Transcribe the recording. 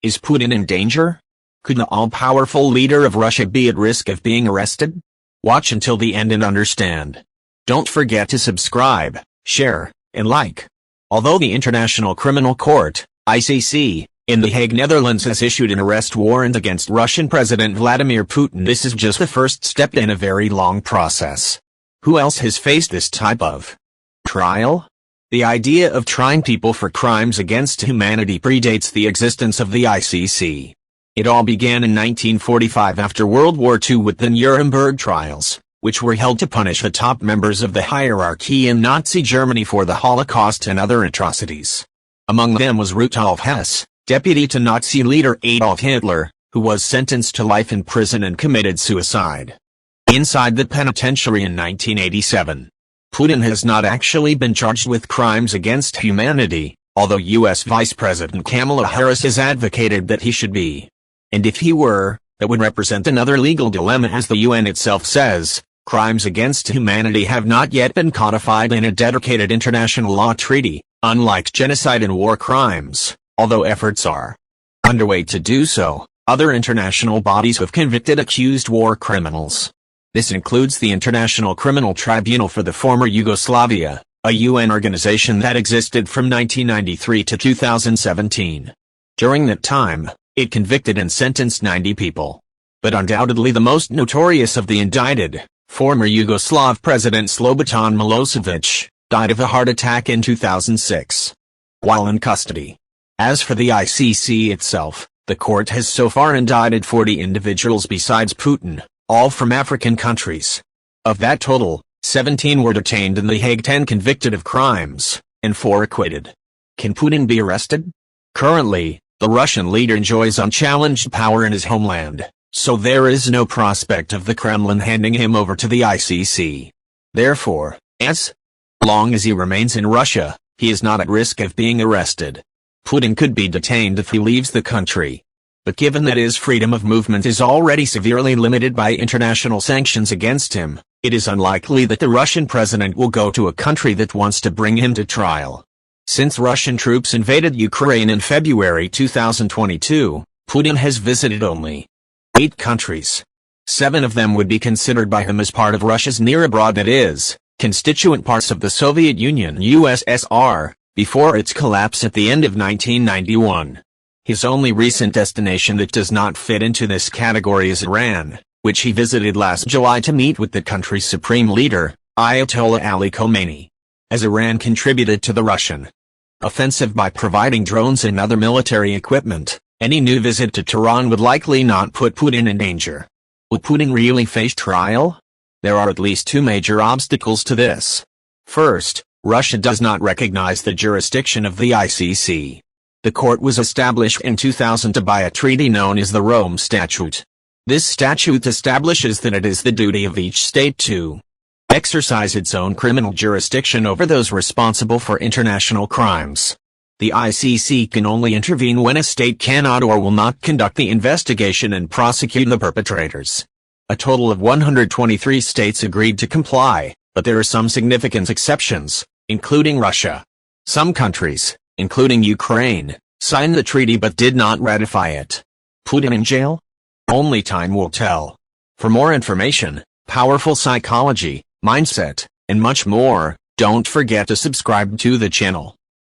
Is Putin in danger? Could the all-powerful leader of Russia be at risk of being arrested? Watch until the end and understand. Don't forget to subscribe, share, and like. Although the International Criminal Court, ICC, in The Hague, Netherlands has issued an arrest warrant against Russian President Vladimir Putin, this is just the first step in a very long process. Who else has faced this type of trial? The idea of trying people for crimes against humanity predates the existence of the ICC. It all began in 1945 after World War II with the Nuremberg trials, which were held to punish the top members of the hierarchy in Nazi Germany for the Holocaust and other atrocities. Among them was Rudolf Hess, deputy to Nazi leader Adolf Hitler, who was sentenced to life in prison and committed suicide. Inside the penitentiary in 1987. Putin has not actually been charged with crimes against humanity, although U.S. Vice President Kamala Harris has advocated that he should be. And if he were, that would represent another legal dilemma, as the UN itself says. Crimes against humanity have not yet been codified in a dedicated international law treaty, unlike genocide and war crimes, although efforts are underway to do so. Other international bodies have convicted accused war criminals. This includes the International Criminal Tribunal for the former Yugoslavia, a UN organization that existed from 1993 to 2017. During that time, it convicted and sentenced 90 people. But undoubtedly the most notorious of the indicted, former Yugoslav President Slobodan Milosevic, died of a heart attack in 2006, while in custody. As for the ICC itself, the court has so far indicted 40 individuals besides Putin, all from African countries. Of that total, 17 were detained in The Hague, 10 convicted of crimes, and 4 acquitted. Can Putin be arrested? Currently, the Russian leader enjoys unchallenged power in his homeland, so there is no prospect of the Kremlin handing him over to the ICC. Therefore, as long as he remains in Russia, he is not at risk of being arrested. Putin could be detained if he leaves the country. But given that his freedom of movement is already severely limited by international sanctions against him, it is unlikely that the Russian president will go to a country that wants to bring him to trial. Since Russian troops invaded Ukraine in February 2022, Putin has visited only 8 countries. 7 of them would be considered by him as part of Russia's near abroad, that is, constituent parts of the Soviet Union (USSR), before its collapse at the end of 1991. His only recent destination that does not fit into this category is Iran, which he visited last July to meet with the country's supreme leader, Ayatollah Ali Khamenei. As Iran contributed to the Russian offensive by providing drones and other military equipment, any new visit to Tehran would likely not put Putin in danger. Will Putin really face trial? There are at least 2 major obstacles to this. First, Russia does not recognize the jurisdiction of the ICC. The court was established in 2000 by a treaty known as the Rome Statute. This statute establishes that it is the duty of each state to exercise its own criminal jurisdiction over those responsible for international crimes. The ICC can only intervene when a state cannot or will not conduct the investigation and prosecute the perpetrators. A total of 123 states agreed to comply, but there are some significant exceptions, including Russia. Some countries, including Ukraine, signed the treaty but did not ratify it. Putin in jail? Only time will tell. For more information, powerful psychology, mindset, and much more, don't forget to subscribe to the channel.